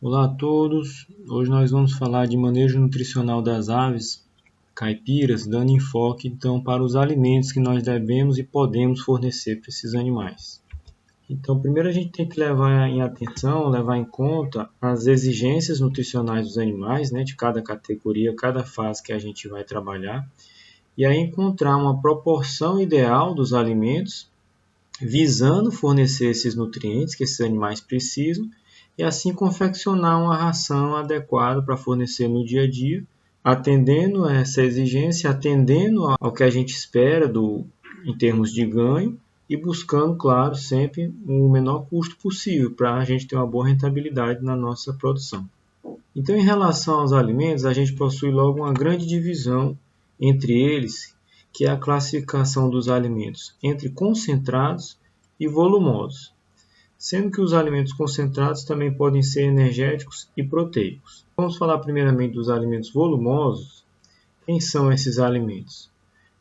Olá a todos, hoje nós vamos falar de manejo nutricional das aves caipiras, dando enfoque então para os alimentos que nós devemos e podemos fornecer para esses animais. Então, primeiro a gente tem que levar em conta as exigências nutricionais dos animais, né, de cada categoria, cada fase que a gente vai trabalhar, e aí encontrar uma proporção ideal dos alimentos visando fornecer esses nutrientes que esses animais precisam e assim confeccionar uma ração adequada para fornecer no dia a dia, atendendo a essa exigência, atendendo ao que a gente espera em termos de ganho e buscando, claro, sempre o menor custo possível para a gente ter uma boa rentabilidade na nossa produção. Então, em relação aos alimentos, a gente possui logo uma grande divisão entre eles, que é a classificação dos alimentos entre concentrados e volumosos, sendo que os alimentos concentrados também podem ser energéticos e proteicos. Vamos falar primeiramente dos alimentos volumosos. Quem são esses alimentos?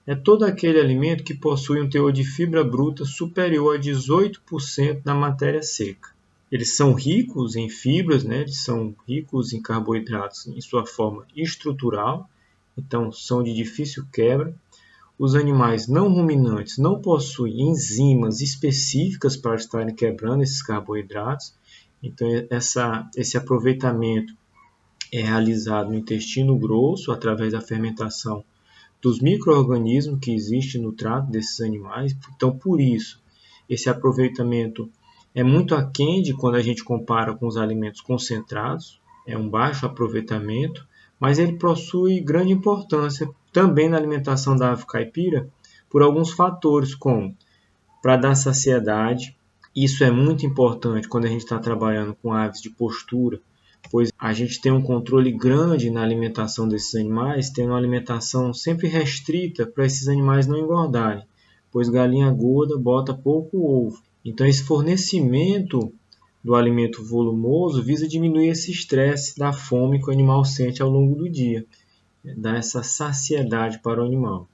É todo aquele alimento que possui um teor de fibra bruta superior a 18% da matéria seca. Eles são ricos em fibras, né? Eles são ricos em carboidratos em sua forma estrutural, então são de difícil quebra. Os animais não ruminantes não possuem enzimas específicas para estarem quebrando esses carboidratos, então esse aproveitamento é realizado no intestino grosso através da fermentação dos micro-organismos que existem no trato desses animais. Então, por isso, esse aproveitamento é muito aquém de quando a gente compara com os alimentos concentrados, é um baixo aproveitamento, mas ele possui grande importância também na alimentação da ave caipira por alguns fatores, como para dar saciedade. Isso é muito importante quando a gente está trabalhando com aves de postura, pois a gente tem um controle grande na alimentação desses animais, tendo uma alimentação sempre restrita para esses animais não engordarem, pois galinha gorda bota pouco ovo. Então, esse fornecimento do alimento volumoso visa diminuir esse estresse da fome que o animal sente ao longo do dia, dar essa saciedade para o animal.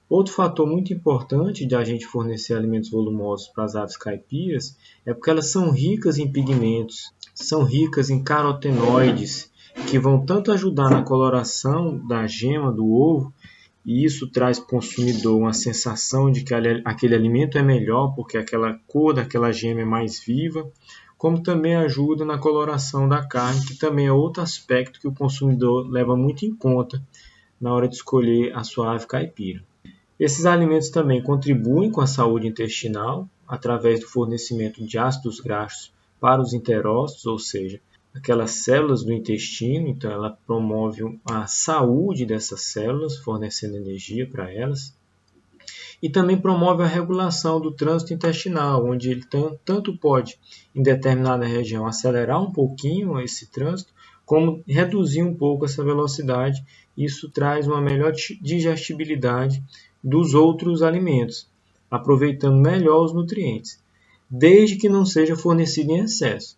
Outro fator muito importante de a gente fornecer alimentos volumosos para as aves caipiras é porque elas são ricas em pigmentos, são ricas em carotenoides, que vão tanto ajudar na coloração da gema do ovo, e isso traz para o consumidor uma sensação de que aquele alimento é melhor, porque aquela cor daquela gema é mais viva, como também ajuda na coloração da carne, que também é outro aspecto que o consumidor leva muito em conta na hora de escolher a sua ave caipira. Esses alimentos também contribuem com a saúde intestinal através do fornecimento de ácidos graxos para os enterócitos, ou seja, aquelas células do intestino. Então, ela promove a saúde dessas células, fornecendo energia para elas. E também promove a regulação do trânsito intestinal, onde ele tanto pode, em determinada região, acelerar um pouquinho esse trânsito, como reduzir um pouco essa velocidade. Isso traz uma melhor digestibilidade dos outros alimentos, aproveitando melhor os nutrientes, desde que não seja fornecido em excesso.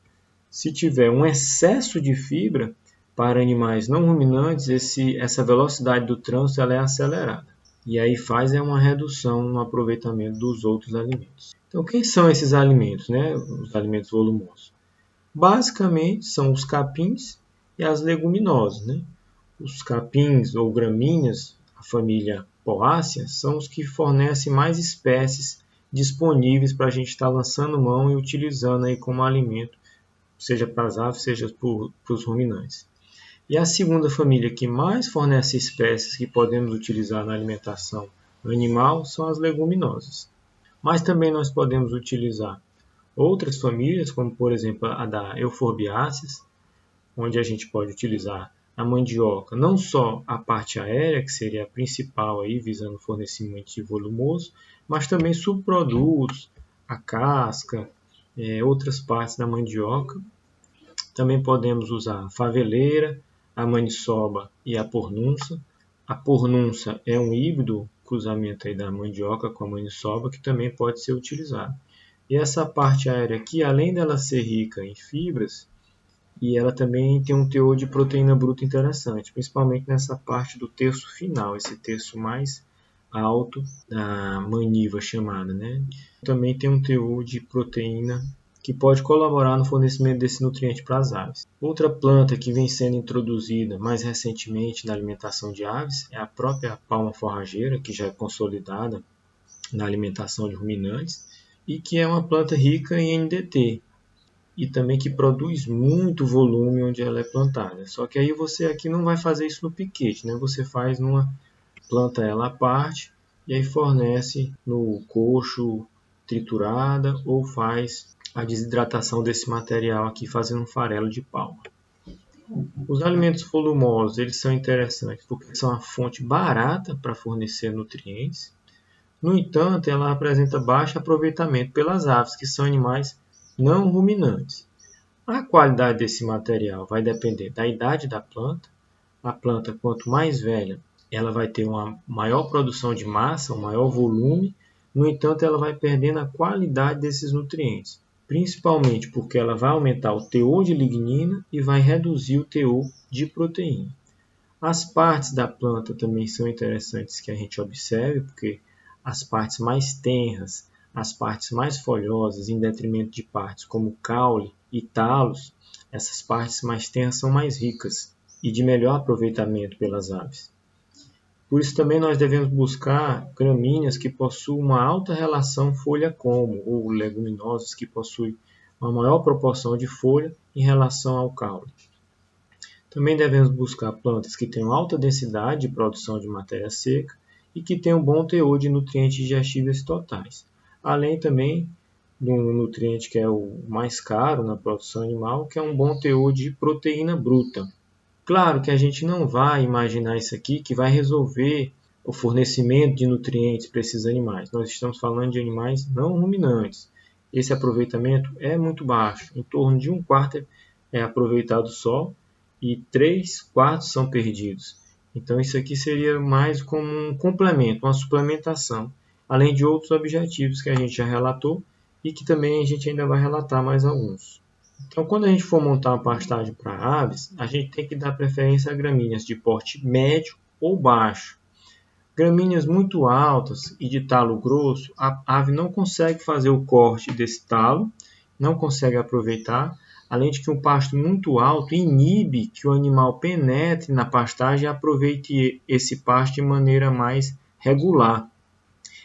Se tiver um excesso de fibra para animais não ruminantes, essa velocidade do trânsito ela é acelerada. E aí faz uma redução no aproveitamento dos outros alimentos. Então, quem são esses alimentos, né? Os alimentos volumosos? Basicamente, são os capins e as leguminosas, né? Os capins ou gramíneas, a família Poácea, são os que fornecem mais espécies disponíveis para a gente estar lançando mão e utilizando aí como alimento, seja para as aves, seja para os ruminantes. E a segunda família que mais fornece espécies que podemos utilizar na alimentação animal são as leguminosas. Mas também nós podemos utilizar outras famílias, como por exemplo a da Euphorbiaceae, onde a gente pode utilizar a mandioca, não só a parte aérea, que seria a principal aí, visando o fornecimento de volumoso, mas também subprodutos, a casca, outras partes da mandioca. Também podemos usar a faveleira, a maniçoba e a pornunça. A pornunça é um híbrido cruzamento aí da mandioca com a maniçoba, que também pode ser utilizado. E essa parte aérea aqui, além dela ser rica em fibras, e ela também tem um teor de proteína bruta interessante, principalmente nessa parte do terço final, esse terço mais alto da maniva chamada, né? Também tem um teor de proteína que pode colaborar no fornecimento desse nutriente para as aves. Outra planta que vem sendo introduzida mais recentemente na alimentação de aves é a própria palma forrageira, que já é consolidada na alimentação de ruminantes e que é uma planta rica em NDT e também que produz muito volume onde ela é plantada. Só que aí você aqui não vai fazer isso no piquete, né? Você faz planta ela à parte e aí fornece no coxo triturada ou faz a desidratação desse material aqui fazendo um farelo de palma. Os alimentos volumosos eles são interessantes porque são uma fonte barata para fornecer nutrientes. No entanto, ela apresenta baixo aproveitamento pelas aves, que são animais não ruminantes. A qualidade desse material vai depender da idade da planta. A planta, quanto mais velha, ela vai ter uma maior produção de massa, um maior volume. No entanto, ela vai perdendo a qualidade desses nutrientes, principalmente porque ela vai aumentar o teor de lignina e vai reduzir o teor de proteína. As partes da planta também são interessantes que a gente observe, porque as partes mais tenras, as partes mais folhosas, em detrimento de partes como caule e talos, essas partes mais tenras são mais ricas e de melhor aproveitamento pelas aves. Por isso também nós devemos buscar gramíneas que possuam uma alta relação folha-como, ou leguminosas que possuem uma maior proporção de folha em relação ao caule. Também devemos buscar plantas que tenham alta densidade de produção de matéria seca e que tenham bom teor de nutrientes digestíveis totais, além também de um nutriente que é o mais caro na produção animal, que é um bom teor de proteína bruta. Claro que a gente não vai imaginar isso aqui que vai resolver o fornecimento de nutrientes para esses animais. Nós estamos falando de animais não ruminantes. Esse aproveitamento é muito baixo, em torno de 1/4 é aproveitado só e 3/4 são perdidos. Então isso aqui seria mais como um complemento, uma suplementação, além de outros objetivos que a gente já relatou e que também a gente ainda vai relatar mais alguns. Então, quando a gente for montar uma pastagem para aves, a gente tem que dar preferência a gramíneas de porte médio ou baixo. Gramíneas muito altas e de talo grosso, a ave não consegue fazer o corte desse talo, não consegue aproveitar, além de que um pasto muito alto inibe que o animal penetre na pastagem e aproveite esse pasto de maneira mais regular.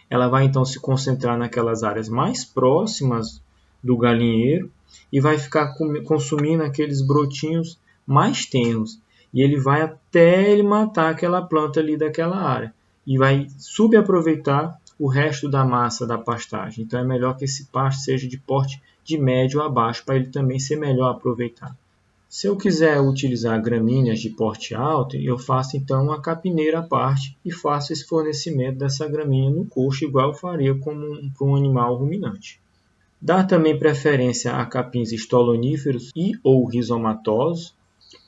Ela vai então se concentrar naquelas áreas mais próximas do galinheiro e vai ficar consumindo aqueles brotinhos mais tenros. E ele vai até ele matar aquela planta ali daquela área. E vai subaproveitar o resto da massa da pastagem. Então é melhor que esse pasto seja de porte de médio a baixo para ele também ser melhor aproveitado. Se eu quiser utilizar gramíneas de porte alto, eu faço então uma capineira à parte e faço esse fornecimento dessa gramínea no coxo, igual eu faria para um animal ruminante. Dá também preferência a capins estoloníferos e ou rizomatosos,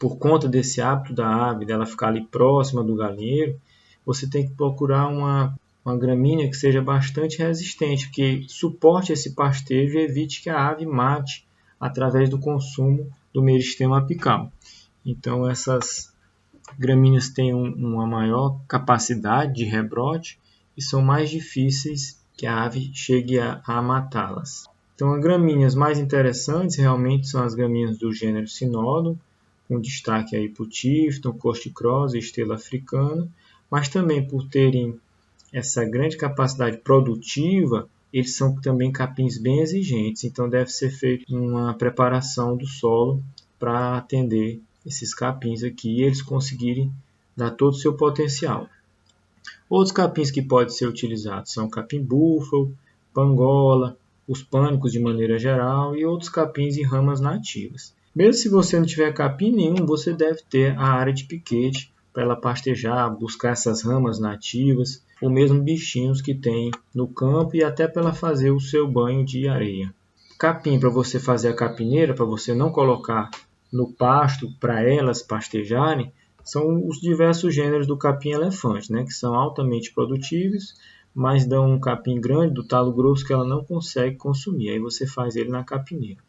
por conta desse hábito da ave, dela ficar ali próxima do galinheiro, você tem que procurar uma gramínea que seja bastante resistente, que suporte esse pastejo e evite que a ave mate através do consumo do meristema apical. Então essas gramíneas têm uma maior capacidade de rebrote e são mais difíceis que a ave chegue a matá-las. Então, as gramíneas mais interessantes realmente são as gramíneas do gênero Sinodon, com destaque aí para o Tifton, Costicrosa e Estrela Africana, mas também por terem essa grande capacidade produtiva, eles são também capins bem exigentes, então deve ser feita uma preparação do solo para atender esses capins aqui e eles conseguirem dar todo o seu potencial. Outros capins que podem ser utilizados são o capim búfalo, pangola, os pânicos de maneira geral e outros capins e ramas nativas. Mesmo se você não tiver capim nenhum, você deve ter a área de piquete para ela pastejar, buscar essas ramas nativas, ou mesmo bichinhos que tem no campo e até para ela fazer o seu banho de areia. Capim para você fazer a capineira, para você não colocar no pasto para elas pastejarem, são os diversos gêneros do capim-elefante, né, que são altamente produtivos, mas dão um capim grande do talo grosso que ela não consegue consumir. Aí você faz ele na capineira.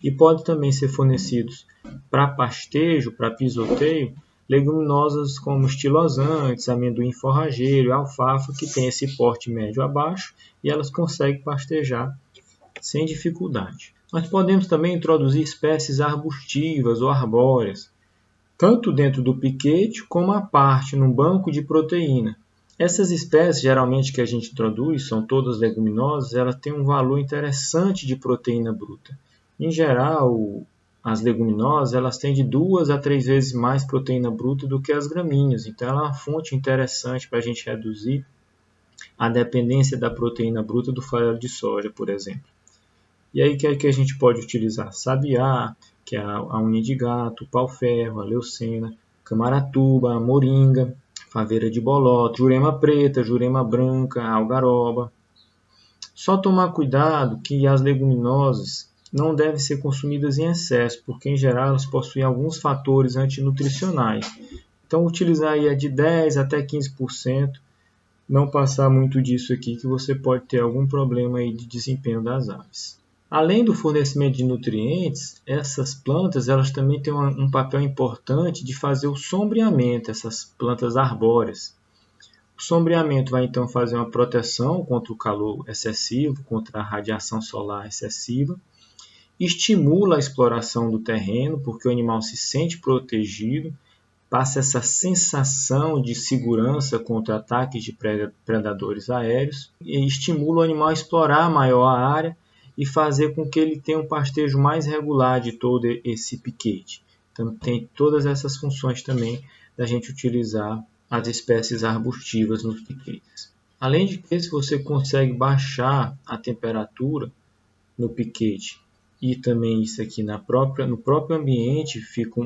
E pode também ser fornecidos para pastejo, para pisoteio, leguminosas como estilosantes, amendoim forrageiro e alfafa, que tem esse porte médio a baixo e elas conseguem pastejar sem dificuldade. Nós podemos também introduzir espécies arbustivas ou arbóreas, tanto dentro do piquete como à parte, num banco de proteína. Essas espécies, geralmente, que a gente introduz, são todas leguminosas, elas têm um valor interessante de proteína bruta. Em geral, as leguminosas elas têm de 2 a 3 vezes mais proteína bruta do que as gramíneas, então ela é uma fonte interessante para a gente reduzir a dependência da proteína bruta do farelo de soja, por exemplo. E aí, o que é que a gente pode utilizar? Sabiá, que é a unha de gato, o pau-ferro, a leucena, camaratuba, a moringa, faveira de bolota, jurema preta, jurema branca, algaroba. Só tomar cuidado que as leguminosas não devem ser consumidas em excesso, porque em geral elas possuem alguns fatores antinutricionais. Então, utilizar aí de 10 até 15%, não passar muito disso aqui, que você pode ter algum problema aí de desempenho das aves. Além do fornecimento de nutrientes, essas plantas elas também têm um papel importante de fazer o sombreamento, essas plantas arbóreas. O sombreamento vai então fazer uma proteção contra o calor excessivo, contra a radiação solar excessiva, estimula a exploração do terreno, porque o animal se sente protegido, passa essa sensação de segurança contra ataques de predadores aéreos e estimula o animal a explorar maior a área e fazer com que ele tenha um pastejo mais regular de todo esse piquete. Então tem todas essas funções também da gente utilizar as espécies arbustivas nos piquetes. Além de que, se você consegue baixar a temperatura no piquete e também isso aqui no próprio ambiente fica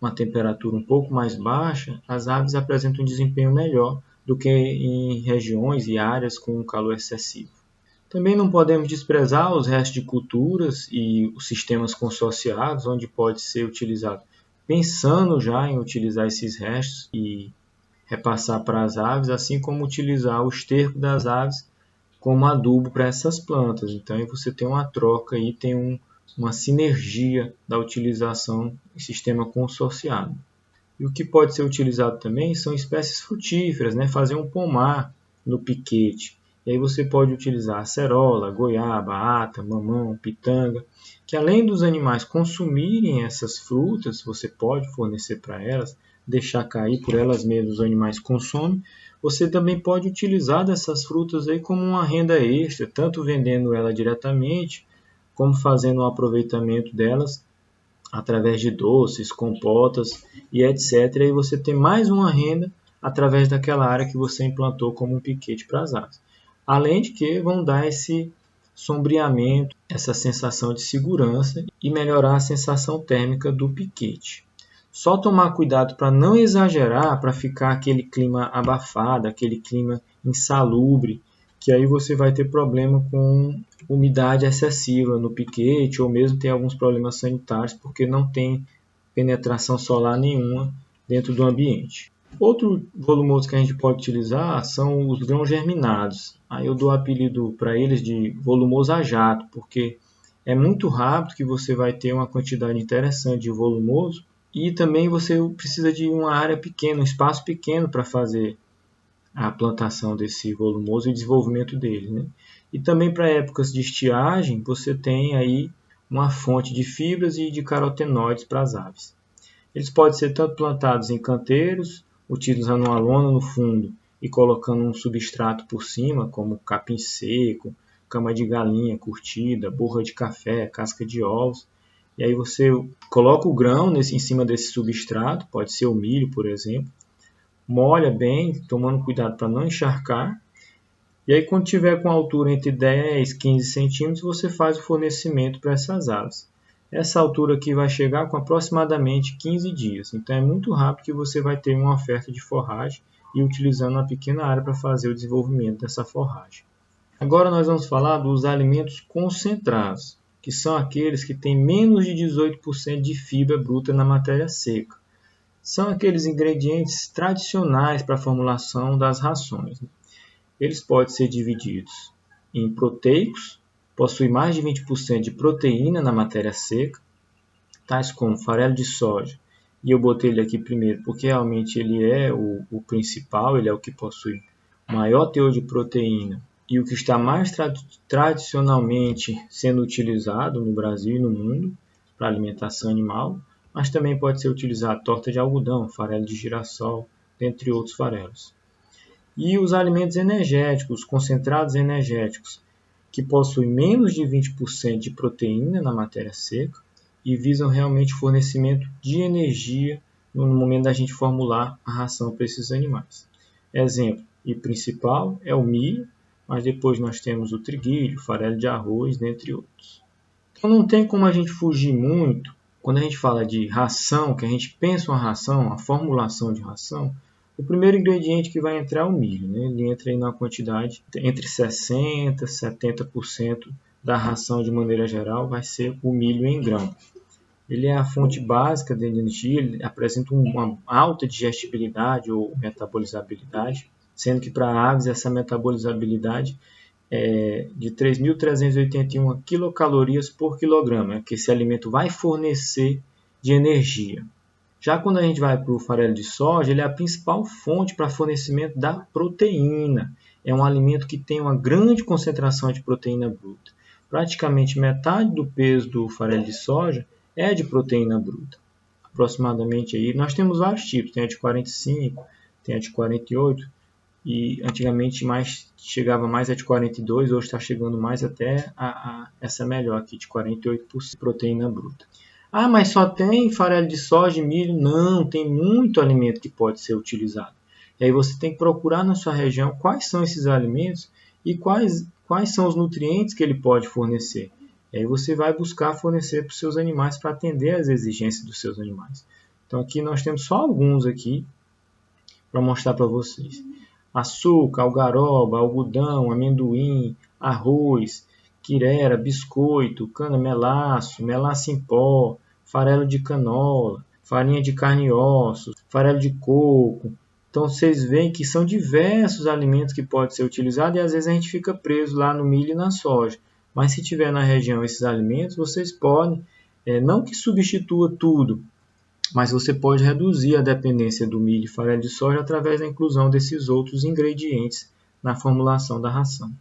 uma temperatura um pouco mais baixa, as aves apresentam um desempenho melhor do que em regiões e áreas com calor excessivo. Também não podemos desprezar os restos de culturas e os sistemas consorciados, onde pode ser utilizado, pensando já em utilizar esses restos e repassar para as aves, assim como utilizar o esterco das aves como adubo para essas plantas. Então aí você tem uma troca e tem uma sinergia da utilização em sistema consorciado. E o que pode ser utilizado também são espécies frutíferas, né? Fazer um pomar no piquete. E aí você pode utilizar acerola, goiaba, ata, mamão, pitanga, que além dos animais consumirem essas frutas, você pode fornecer para elas, deixar cair por elas mesmas, os animais consomem. Você também pode utilizar dessas frutas aí como uma renda extra, tanto vendendo ela diretamente, como fazendo um aproveitamento delas através de doces, compotas e etc. E você tem mais uma renda através daquela área que você implantou como um piquete para as aves. Além de que vão dar esse sombreamento, essa sensação de segurança e melhorar a sensação térmica do piquete. Só tomar cuidado para não exagerar, para ficar aquele clima abafado, aquele clima insalubre, que aí você vai ter problema com umidade excessiva no piquete ou mesmo tem alguns problemas sanitários porque não tem penetração solar nenhuma dentro do ambiente. Outro volumoso que a gente pode utilizar são os grãos germinados. Aí eu dou o apelido para eles de volumoso a jato, porque é muito rápido que você vai ter uma quantidade interessante de volumoso e também você precisa de uma área pequena, um espaço pequeno para fazer a plantação desse volumoso e o desenvolvimento dele, né? E também para épocas de estiagem, você tem aí uma fonte de fibras e de carotenoides para as aves. Eles podem ser tanto plantados em canteiros, utilizando uma lona no fundo e colocando um substrato por cima, como capim seco, cama de galinha curtida, borra de café, casca de ovos. E aí você coloca o grão em cima desse substrato, pode ser o milho, por exemplo, molha bem, tomando cuidado para não encharcar. E aí, quando tiver com altura entre 10 e 15 centímetros, você faz o fornecimento para essas aves. Essa altura aqui vai chegar com aproximadamente 15 dias. Então, é muito rápido que você vai ter uma oferta de forragem e utilizando uma pequena área para fazer o desenvolvimento dessa forragem. Agora nós vamos falar dos alimentos concentrados, que são aqueles que têm menos de 18% de fibra bruta na matéria seca. São aqueles ingredientes tradicionais para a formulação das rações. Eles podem ser divididos em proteicos, possuem mais de 20% de proteína na matéria seca, tais como farelo de soja. E eu botei ele aqui primeiro porque realmente ele é o principal, ele é o que possui maior teor de proteína e o que está mais tradicionalmente sendo utilizado no Brasil e no mundo para alimentação animal, mas também pode ser utilizado torta de algodão, farelo de girassol, dentre outros farelos. E os alimentos energéticos, concentrados energéticos, que possuem menos de 20% de proteína na matéria seca e visam realmente o fornecimento de energia no momento da gente formular a ração para esses animais. Exemplo e principal é o milho, mas depois nós temos o triguilho, farelo de arroz, dentre outros. Então não tem como a gente fugir muito, quando a gente fala de ração, que a gente pensa uma ração, a formulação de ração, o primeiro ingrediente que vai entrar é o milho, né? Ele entra aí na quantidade entre 60% e 70% da ração de maneira geral vai ser o milho em grão. Ele é a fonte básica de energia, ele apresenta uma alta digestibilidade ou metabolizabilidade, sendo que para aves essa metabolizabilidade é de 3.381 quilocalorias por quilograma, que esse alimento vai fornecer de energia. Já quando a gente vai para o farelo de soja, ele é a principal fonte para fornecimento da proteína. É um alimento que tem uma grande concentração de proteína bruta. Praticamente metade do peso do farelo de soja é de proteína bruta. Aproximadamente aí, nós temos vários tipos, tem a de 45, tem a de 48, e antigamente chegava mais a de 42, hoje está chegando mais até essa melhor aqui, de 48% de proteína bruta. Ah, mas só tem farelo de soja e milho? Não, tem muito alimento que pode ser utilizado. E aí você tem que procurar na sua região quais são esses alimentos e quais são os nutrientes que ele pode fornecer. E aí você vai buscar fornecer para os seus animais para atender às exigências dos seus animais. Então aqui nós temos só alguns aqui para mostrar para vocês. Açúcar, algaroba, algodão, amendoim, arroz, quirera, biscoito, cana-melaço, melaço em pó, farelo de canola, farinha de carne e ossos, farelo de coco. Então vocês veem que são diversos alimentos que podem ser utilizados e às vezes a gente fica preso lá no milho e na soja. Mas se tiver na região esses alimentos, vocês podem, não que substitua tudo, mas você pode reduzir a dependência do milho e farelo de soja através da inclusão desses outros ingredientes na formulação da ração.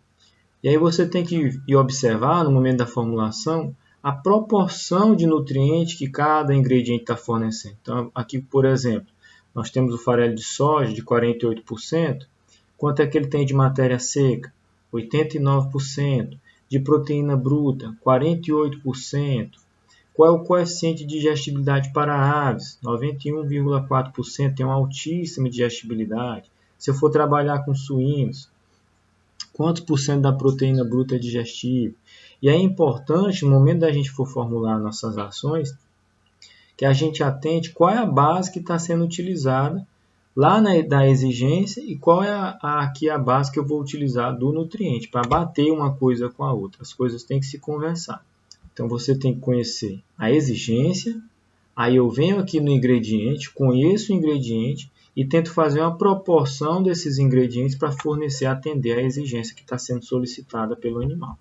E aí você tem que ir observar, no momento da formulação, a proporção de nutrientes que cada ingrediente está fornecendo. Então, aqui, por exemplo, nós temos o farelo de soja de 48%. Quanto é que ele tem de matéria seca? 89%. De proteína bruta, 48%. Qual é o coeficiente de digestibilidade para aves? 91,4%, tem uma altíssima digestibilidade. Se eu for trabalhar com suínos, quantos por cento da proteína bruta é digestível? E é importante, no momento da gente for formular nossas ações, que a gente atente qual é a base que está sendo utilizada lá da exigência e qual é aqui a base que eu vou utilizar do nutriente, para bater uma coisa com a outra. As coisas têm que se conversar. Então você tem que conhecer a exigência, aí eu venho aqui no ingrediente, conheço o ingrediente e tento fazer uma proporção desses ingredientes para fornecer, atender a exigência que está sendo solicitada pelo animal.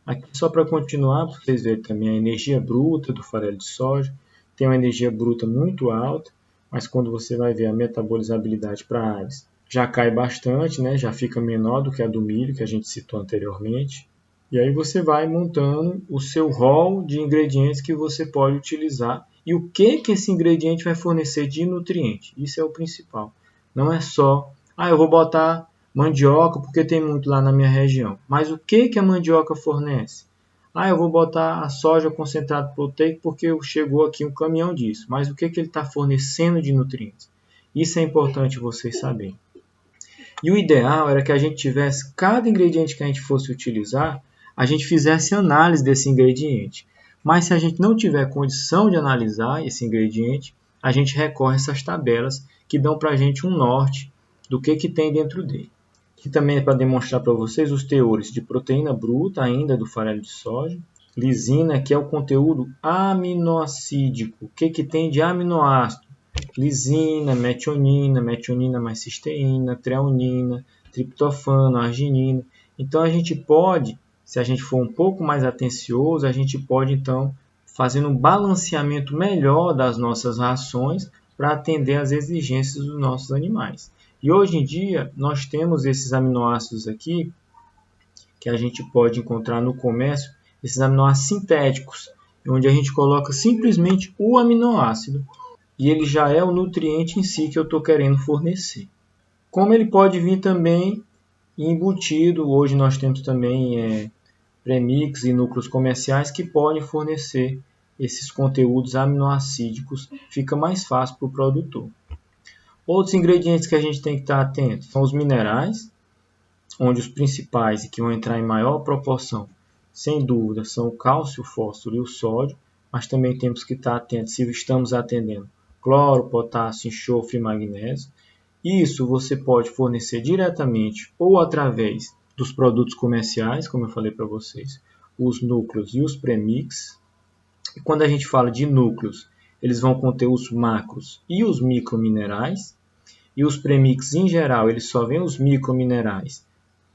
Aqui só para continuar, para vocês verem também a energia bruta do farelo de soja, tem uma energia bruta muito alta, mas quando você vai ver a metabolizabilidade para aves, já cai bastante, né? Já fica menor do que a do milho, que a gente citou anteriormente. E aí você vai montando o seu rol de ingredientes que você pode utilizar e o que esse ingrediente vai fornecer de nutriente. Isso é o principal. Não é só, eu vou botar mandioca porque tem muito lá na minha região. Mas o que a mandioca fornece? Eu vou botar a soja concentrado proteico porque chegou aqui um caminhão disso. Mas o que ele está fornecendo de nutrientes? Isso é importante vocês saberem. E o ideal era que a gente tivesse, cada ingrediente que a gente fosse utilizar, a gente fizesse análise desse ingrediente. Mas se a gente não tiver condição de analisar esse ingrediente, a gente recorre a essas tabelas que dão para a gente um norte do que tem dentro dele. Aqui também é para demonstrar para vocês os teores de proteína bruta ainda do farelo de soja, lisina, que é o conteúdo aminoácidico. O que tem de aminoácido? Lisina, metionina mais cisteína, treonina, triptofano, arginina. Então a gente pode, se a gente for um pouco mais atencioso, a gente pode então fazer um balanceamento melhor das nossas rações para atender às exigências dos nossos animais. E hoje em dia nós temos esses aminoácidos aqui que a gente pode encontrar no comércio, esses aminoácidos sintéticos, onde a gente coloca simplesmente o aminoácido e ele já é o nutriente em si que eu estou querendo fornecer. Como ele pode vir também embutido, hoje nós temos também premix e núcleos comerciais que podem fornecer esses conteúdos aminoácidicos, fica mais fácil para o produtor. Outros ingredientes que a gente tem que estar atento são os minerais, onde os principais e que vão entrar em maior proporção, sem dúvida, são o cálcio, o fósforo e o sódio, mas também temos que estar atentos se estamos atendendo cloro, potássio, enxofre e magnésio. Isso você pode fornecer diretamente ou através dos produtos comerciais, como eu falei para vocês, os núcleos e os premix. E quando a gente fala de núcleos, eles vão conter os macros e os microminerais. E os premix, em geral, eles só vêm os microminerais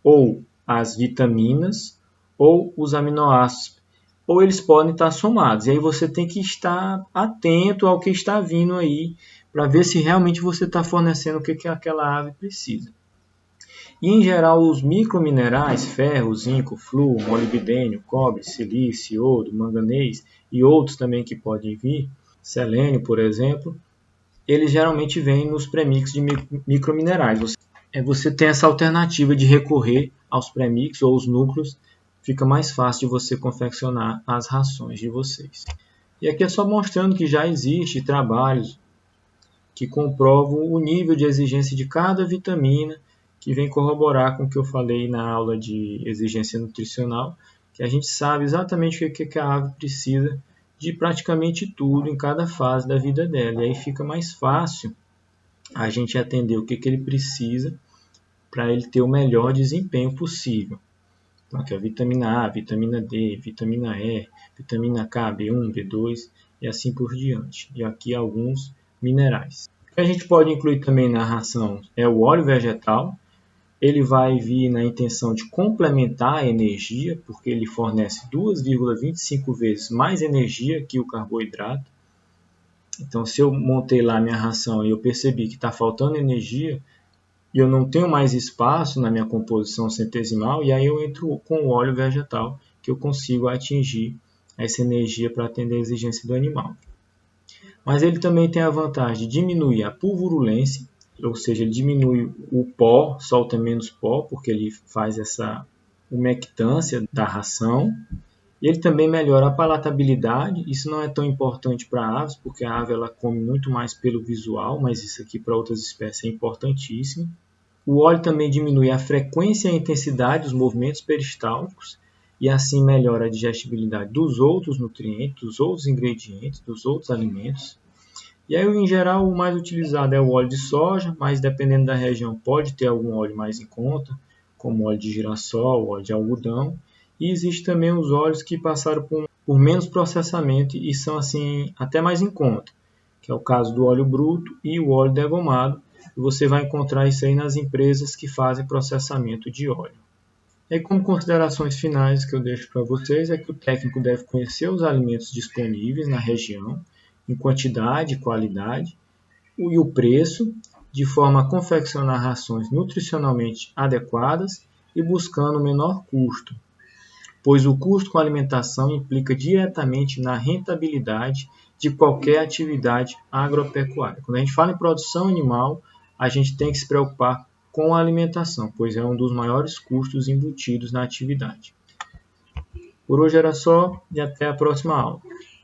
ou as vitaminas ou os aminoácidos, ou eles podem estar somados. E aí você tem que estar atento ao que está vindo aí, para ver se realmente você está fornecendo o que aquela ave precisa. E, em geral, os microminerais, ferro, zinco, flúor, molibdênio, cobre, silício, iodo, manganês e outros também que podem vir, selênio, por exemplo, eles geralmente vêm nos premix de microminerais. Você tem essa alternativa de recorrer aos premix ou os núcleos, fica mais fácil de você confeccionar as rações de vocês. E aqui é só mostrando que já existe trabalhos que comprovam o nível de exigência de cada vitamina, que vem corroborar com o que eu falei na aula de exigência nutricional, que a gente sabe exatamente o que a ave precisa de praticamente tudo em cada fase da vida dela. E aí fica mais fácil a gente atender o que ele precisa para ele ter o melhor desempenho possível. Então, aqui a vitamina A, vitamina D, vitamina E, vitamina K, B1, B2 e assim por diante. E aqui alguns minerais. O que a gente pode incluir também na ração é o óleo vegetal. Ele vai vir na intenção de complementar a energia, porque ele fornece 2,25 vezes mais energia que o carboidrato. Então, se eu montei lá minha ração e eu percebi que está faltando energia, e eu não tenho mais espaço na minha composição centesimal, e aí eu entro com o óleo vegetal, que eu consigo atingir essa energia para atender a exigência do animal. Mas ele também tem a vantagem de diminuir a pulverulência, ou seja, ele diminui o pó, solta menos pó, porque ele faz essa umectância da ração. E ele também melhora a palatabilidade. Isso não é tão importante para aves, porque a ave ela come muito mais pelo visual, mas isso aqui para outras espécies é importantíssimo. O óleo também diminui a frequência e a intensidade dos movimentos peristálticos e assim melhora a digestibilidade dos outros nutrientes, dos outros ingredientes, dos outros alimentos. E aí, em geral, o mais utilizado é o óleo de soja, mas dependendo da região pode ter algum óleo mais em conta, como óleo de girassol, óleo de algodão. E existe também os óleos que passaram por menos processamento e são assim até mais em conta, que é o caso do óleo bruto e o óleo degomado. E você vai encontrar isso aí nas empresas que fazem processamento de óleo. E como considerações finais que eu deixo para vocês é que o técnico deve conhecer os alimentos disponíveis na região, em quantidade e qualidade, e o preço, de forma a confeccionar rações nutricionalmente adequadas e buscando o menor custo, pois o custo com a alimentação implica diretamente na rentabilidade de qualquer atividade agropecuária. Quando a gente fala em produção animal, a gente tem que se preocupar com a alimentação, pois é um dos maiores custos embutidos na atividade. Por hoje era só e até a próxima aula.